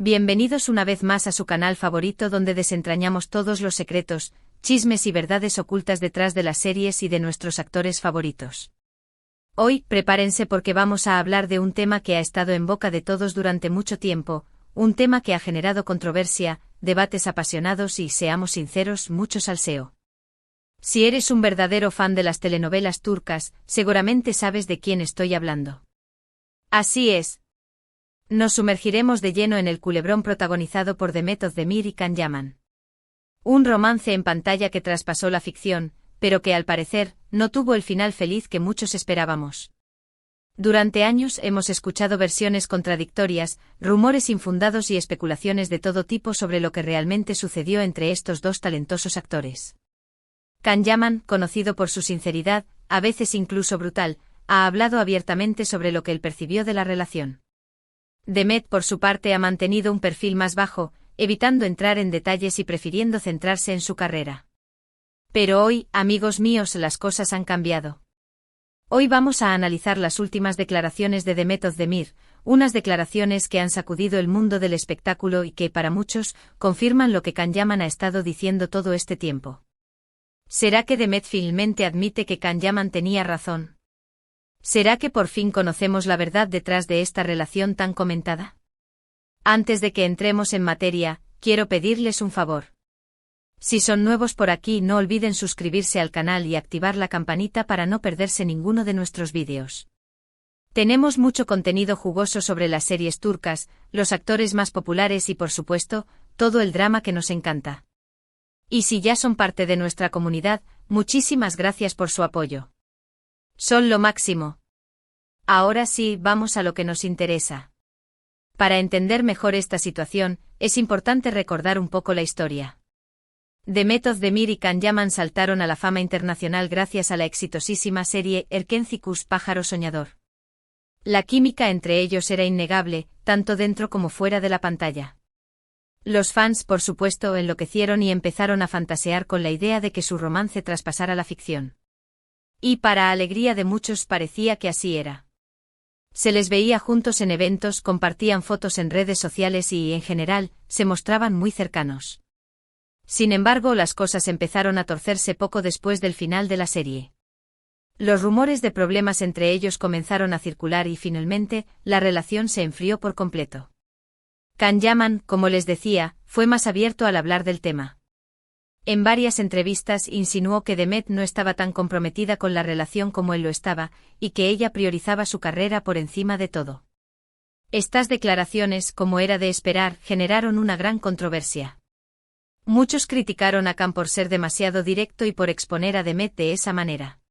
Bienvenidos una vez más a su canal favorito donde desentrañamos todos los secretos, chismes y verdades ocultas detrás de las series y de nuestros actores favoritos. Hoy, prepárense porque vamos a hablar de un tema que ha estado en boca de todos durante mucho tiempo, un tema que ha generado controversia, debates apasionados y, seamos sinceros, mucho salseo. Si eres un verdadero fan de las telenovelas turcas, seguramente sabes de quién estoy hablando. Así es. Nos sumergiremos de lleno en el culebrón protagonizado por Demet Özdemir y Can Yaman. Un romance en pantalla que traspasó la ficción, pero que al parecer, no tuvo el final feliz que muchos esperábamos. Durante años hemos escuchado versiones contradictorias, rumores infundados y especulaciones de todo tipo sobre lo que realmente sucedió entre estos dos talentosos actores. Can Yaman, conocido por su sinceridad, a veces incluso brutal, ha hablado abiertamente sobre lo que él percibió de la relación. Demet, por su parte, ha mantenido un perfil más bajo, evitando entrar en detalles y prefiriendo centrarse en su carrera. Pero hoy, amigos míos, las cosas han cambiado. Hoy vamos a analizar las últimas declaraciones de Demet Özdemir, unas declaraciones que han sacudido el mundo del espectáculo y que, para muchos, confirman lo que Can Yaman ha estado diciendo todo este tiempo. ¿Será que Demet finalmente admite que Can Yaman tenía razón? ¿Será que por fin conocemos la verdad detrás de esta relación tan comentada? Antes de que entremos en materia, quiero pedirles un favor. Si son nuevos por aquí, no olviden suscribirse al canal y activar la campanita para no perderse ninguno de nuestros vídeos. Tenemos mucho contenido jugoso sobre las series turcas, los actores más populares y, por supuesto, todo el drama que nos encanta. Y si ya son parte de nuestra comunidad, muchísimas gracias por su apoyo. Son lo máximo. Ahora sí, vamos a lo que nos interesa. Para entender mejor esta situación, es importante recordar un poco la historia. Demet Özdemir y Can Yaman saltaron a la fama internacional gracias a la exitosísima serie Erkenci Pájaro Soñador. La química entre ellos era innegable, tanto dentro como fuera de la pantalla. Los fans, por supuesto, enloquecieron y empezaron a fantasear con la idea de que su romance traspasara la ficción. Y para alegría de muchos parecía que así era. Se les veía juntos en eventos, compartían fotos en redes sociales y, en general, se mostraban muy cercanos. Sin embargo, las cosas empezaron a torcerse poco después del final de la serie. Los rumores de problemas entre ellos comenzaron a circular y finalmente, la relación se enfrió por completo. Can Yaman, como les decía, fue más abierto al hablar del tema. En varias entrevistas insinuó que Demet no estaba tan comprometida con la relación como él lo estaba, y que ella priorizaba su carrera por encima de todo. Estas declaraciones, como era de esperar, generaron una gran controversia. Muchos criticaron a Can por ser demasiado directo y por exponer a Demet de esa manera.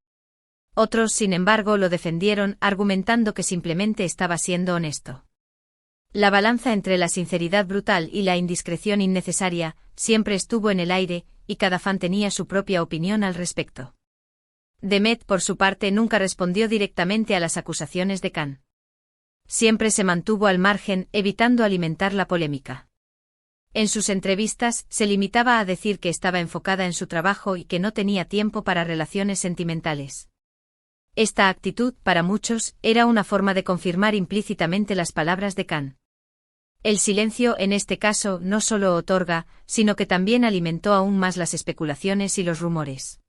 Otros, sin embargo, lo defendieron, argumentando que simplemente estaba siendo honesto. La balanza entre la sinceridad brutal y la indiscreción innecesaria siempre estuvo en el aire, y cada fan tenía su propia opinión al respecto. Demet, por su parte, nunca respondió directamente a las acusaciones de Can. Siempre se mantuvo al margen, evitando alimentar la polémica. En sus entrevistas, se limitaba a decir que estaba enfocada en su trabajo y que no tenía tiempo para relaciones sentimentales. Esta actitud, para muchos, era una forma de confirmar implícitamente las palabras de Can. El silencio, en este caso, no solo otorga, sino que también alimentó aún más las especulaciones y los rumores.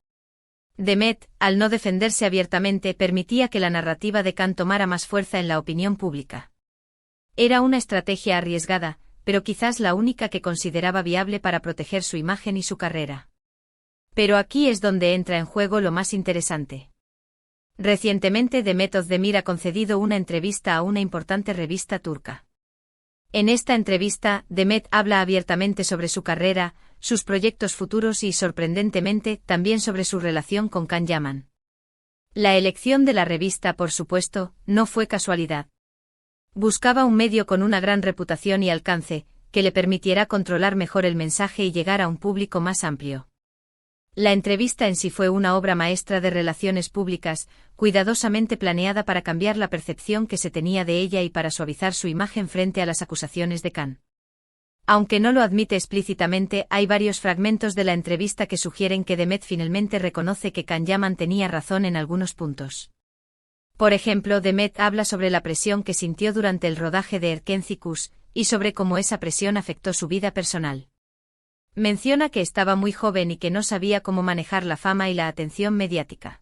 Demet, al no defenderse abiertamente, permitía que la narrativa de Can tomara más fuerza en la opinión pública. Era una estrategia arriesgada, pero quizás la única que consideraba viable para proteger su imagen y su carrera. Pero aquí es donde entra en juego lo más interesante. Recientemente Demet Özdemir ha concedido una entrevista a una importante revista turca. En esta entrevista, Demet habla abiertamente sobre su carrera, sus proyectos futuros y, sorprendentemente, también sobre su relación con Can Yaman. La elección de la revista, por supuesto, no fue casualidad. Buscaba un medio con una gran reputación y alcance, que le permitiera controlar mejor el mensaje y llegar a un público más amplio. La entrevista en sí fue una obra maestra de relaciones públicas, cuidadosamente planeada para cambiar la percepción que se tenía de ella y para suavizar su imagen frente a las acusaciones de Can. Aunque no lo admite explícitamente, hay varios fragmentos de la entrevista que sugieren que Demet finalmente reconoce que Can Yaman tenía razón en algunos puntos. Por ejemplo, Demet habla sobre la presión que sintió durante el rodaje de Erkenci y sobre cómo esa presión afectó su vida personal. Menciona que estaba muy joven y que no sabía cómo manejar la fama y la atención mediática.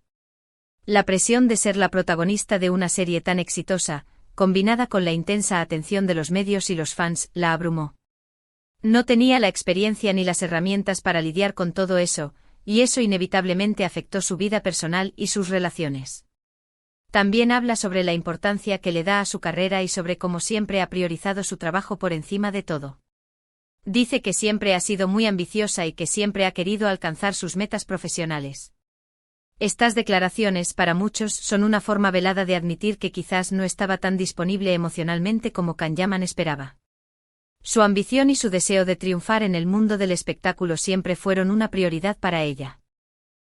La presión de ser la protagonista de una serie tan exitosa, combinada con la intensa atención de los medios y los fans, la abrumó. No tenía la experiencia ni las herramientas para lidiar con todo eso, y eso inevitablemente afectó su vida personal y sus relaciones. También habla sobre la importancia que le da a su carrera y sobre cómo siempre ha priorizado su trabajo por encima de todo. Dice que siempre ha sido muy ambiciosa y que siempre ha querido alcanzar sus metas profesionales. Estas declaraciones, para muchos, son una forma velada de admitir que quizás no estaba tan disponible emocionalmente como Can Yaman esperaba. Su ambición y su deseo de triunfar en el mundo del espectáculo siempre fueron una prioridad para ella.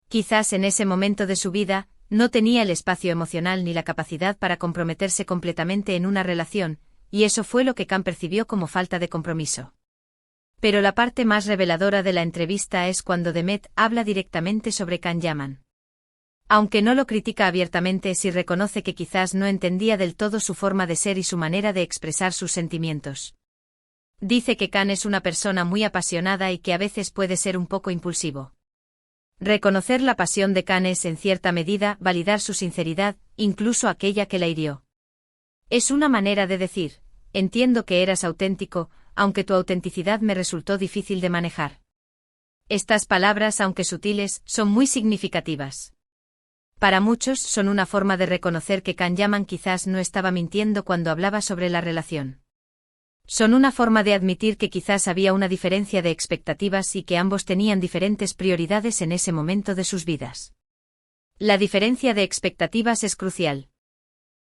Quizás en ese momento de su vida, no tenía el espacio emocional ni la capacidad para comprometerse completamente en una relación, y eso fue lo que Can percibió como falta de compromiso. Pero la parte más reveladora de la entrevista es cuando Demet habla directamente sobre Can Yaman. Aunque no lo critica abiertamente, sí reconoce que quizás no entendía del todo su forma de ser y su manera de expresar sus sentimientos. Dice que Can es una persona muy apasionada y que a veces puede ser un poco impulsivo. Reconocer la pasión de Can es, en cierta medida, validar su sinceridad, incluso aquella que la hirió. Es una manera de decir, entiendo que eras auténtico, aunque tu autenticidad me resultó difícil de manejar. Estas palabras, aunque sutiles, son muy significativas. Para muchos son una forma de reconocer que Can Yaman quizás no estaba mintiendo cuando hablaba sobre la relación. Son una forma de admitir que quizás había una diferencia de expectativas y que ambos tenían diferentes prioridades en ese momento de sus vidas. La diferencia de expectativas es crucial.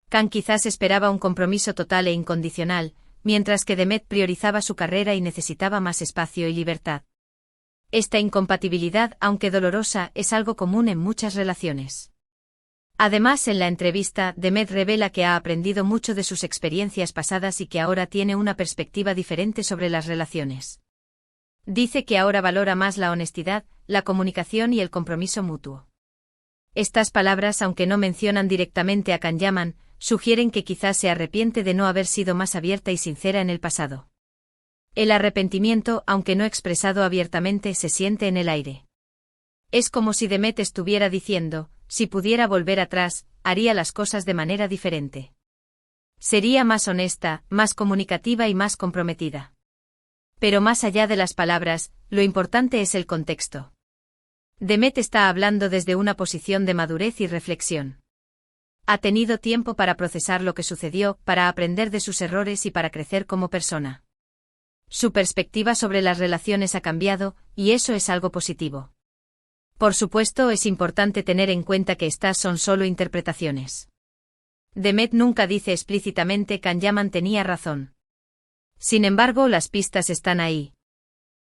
Can quizás esperaba un compromiso total e incondicional, mientras que Demet priorizaba su carrera y necesitaba más espacio y libertad. Esta incompatibilidad, aunque dolorosa, es algo común en muchas relaciones. Además, en la entrevista, Demet revela que ha aprendido mucho de sus experiencias pasadas y que ahora tiene una perspectiva diferente sobre las relaciones. Dice que ahora valora más la honestidad, la comunicación y el compromiso mutuo. Estas palabras, aunque no mencionan directamente a Can Yaman, sugieren que quizás se arrepiente de no haber sido más abierta y sincera en el pasado. El arrepentimiento, aunque no expresado abiertamente, se siente en el aire. Es como si Demet estuviera diciendo, si pudiera volver atrás, haría las cosas de manera diferente. Sería más honesta, más comunicativa y más comprometida. Pero más allá de las palabras, lo importante es el contexto. Demet está hablando desde una posición de madurez y reflexión. Ha tenido tiempo para procesar lo que sucedió, para aprender de sus errores y para crecer como persona. Su perspectiva sobre las relaciones ha cambiado, y eso es algo positivo. Por supuesto, es importante tener en cuenta que estas son solo interpretaciones. Demet nunca dice explícitamente Can Yaman tenía razón. Sin embargo, las pistas están ahí.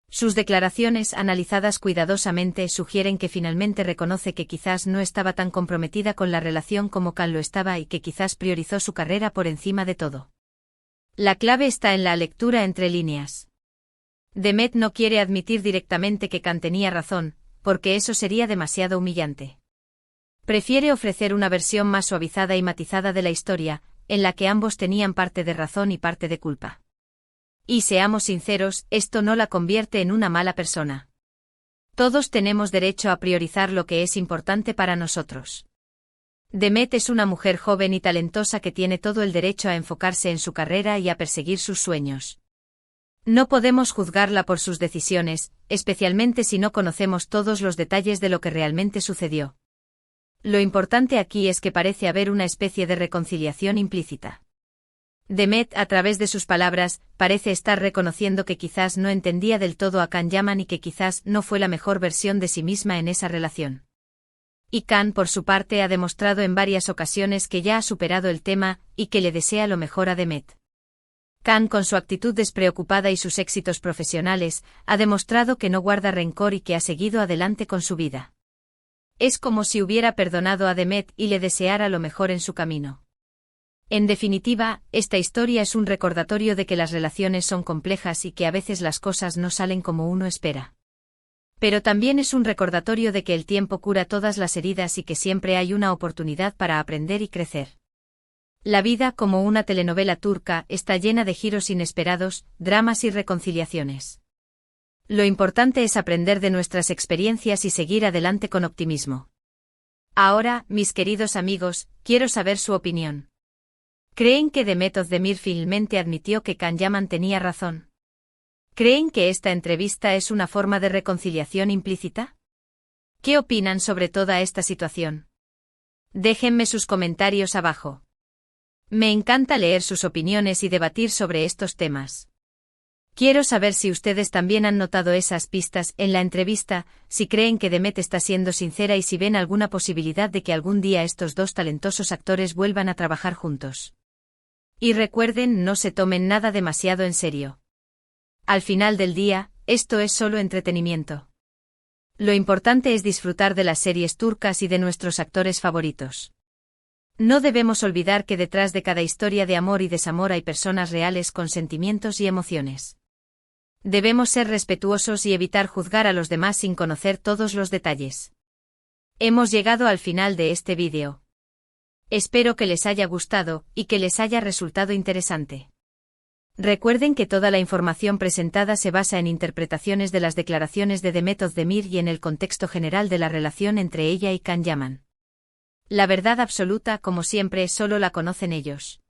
Sus declaraciones, analizadas cuidadosamente, sugieren que finalmente reconoce que quizás no estaba tan comprometida con la relación como Can lo estaba y que quizás priorizó su carrera por encima de todo. La clave está en la lectura entre líneas. Demet no quiere admitir directamente que Can tenía razón, porque eso sería demasiado humillante. Prefiere ofrecer una versión más suavizada y matizada de la historia, en la que ambos tenían parte de razón y parte de culpa. Y seamos sinceros, esto no la convierte en una mala persona. Todos tenemos derecho a priorizar lo que es importante para nosotros. Demet es una mujer joven y talentosa que tiene todo el derecho a enfocarse en su carrera y a perseguir sus sueños. No podemos juzgarla por sus decisiones, especialmente si no conocemos todos los detalles de lo que realmente sucedió. Lo importante aquí es que parece haber una especie de reconciliación implícita. Demet, a través de sus palabras, parece estar reconociendo que quizás no entendía del todo a Can Yaman y que quizás no fue la mejor versión de sí misma en esa relación. Y Can, por su parte, ha demostrado en varias ocasiones que ya ha superado el tema y que le desea lo mejor a Demet. Can, con su actitud despreocupada y sus éxitos profesionales, ha demostrado que no guarda rencor y que ha seguido adelante con su vida. Es como si hubiera perdonado a Demet y le deseara lo mejor en su camino. En definitiva, esta historia es un recordatorio de que las relaciones son complejas y que a veces las cosas no salen como uno espera. Pero también es un recordatorio de que el tiempo cura todas las heridas y que siempre hay una oportunidad para aprender y crecer. La vida, como una telenovela turca, está llena de giros inesperados, dramas y reconciliaciones. Lo importante es aprender de nuestras experiencias y seguir adelante con optimismo. Ahora, mis queridos amigos, quiero saber su opinión. ¿Creen que Demet Özdemir finalmente admitió que Can Yaman tenía razón? ¿Creen que esta entrevista es una forma de reconciliación implícita? ¿Qué opinan sobre toda esta situación? Déjenme sus comentarios abajo. Me encanta leer sus opiniones y debatir sobre estos temas. Quiero saber si ustedes también han notado esas pistas en la entrevista, si creen que Demet está siendo sincera y si ven alguna posibilidad de que algún día estos dos talentosos actores vuelvan a trabajar juntos. Y recuerden, no se tomen nada demasiado en serio. Al final del día, esto es solo entretenimiento. Lo importante es disfrutar de las series turcas y de nuestros actores favoritos. No debemos olvidar que detrás de cada historia de amor y desamor hay personas reales con sentimientos y emociones. Debemos ser respetuosos y evitar juzgar a los demás sin conocer todos los detalles. Hemos llegado al final de este vídeo. Espero que les haya gustado y que les haya resultado interesante. Recuerden que toda la información presentada se basa en interpretaciones de las declaraciones de Demet Özdemir y en el contexto general de la relación entre ella y Can Yaman. La verdad absoluta, como siempre, solo la conocen ellos.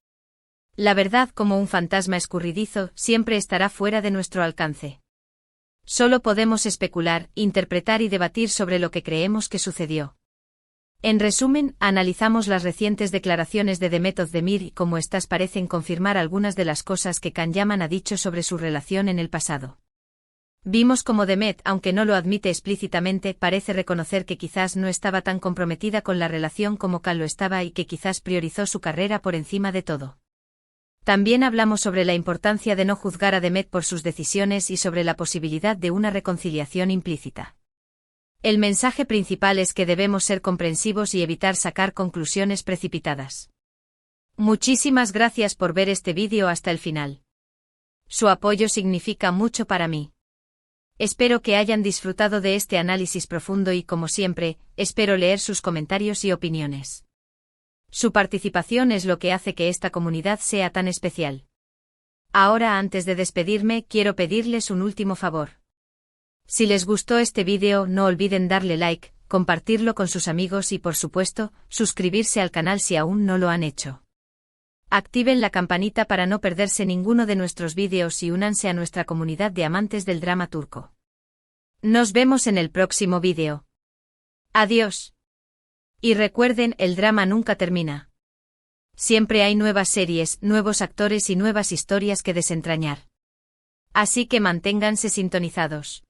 La verdad, como un fantasma escurridizo, siempre estará fuera de nuestro alcance. Solo podemos especular, interpretar y debatir sobre lo que creemos que sucedió. En resumen, analizamos las recientes declaraciones de Demet Özdemir y cómo éstas parecen confirmar algunas de las cosas que Can Yaman ha dicho sobre su relación en el pasado. Vimos cómo Demet, aunque no lo admite explícitamente, parece reconocer que quizás no estaba tan comprometida con la relación como Can lo estaba y que quizás priorizó su carrera por encima de todo. También hablamos sobre la importancia de no juzgar a Demet por sus decisiones y sobre la posibilidad de una reconciliación implícita. El mensaje principal es que debemos ser comprensivos y evitar sacar conclusiones precipitadas. Muchísimas gracias por ver este vídeo hasta el final. Su apoyo significa mucho para mí. Espero que hayan disfrutado de este análisis profundo y, como siempre, espero leer sus comentarios y opiniones. Su participación es lo que hace que esta comunidad sea tan especial. Ahora, antes de despedirme, quiero pedirles un último favor. Si les gustó este vídeo, no olviden darle like, compartirlo con sus amigos y, por supuesto, suscribirse al canal si aún no lo han hecho. Activen la campanita para no perderse ninguno de nuestros vídeos y únanse a nuestra comunidad de amantes del drama turco. Nos vemos en el próximo vídeo. Adiós. Y recuerden, el drama nunca termina. Siempre hay nuevas series, nuevos actores y nuevas historias que desentrañar. Así que manténganse sintonizados.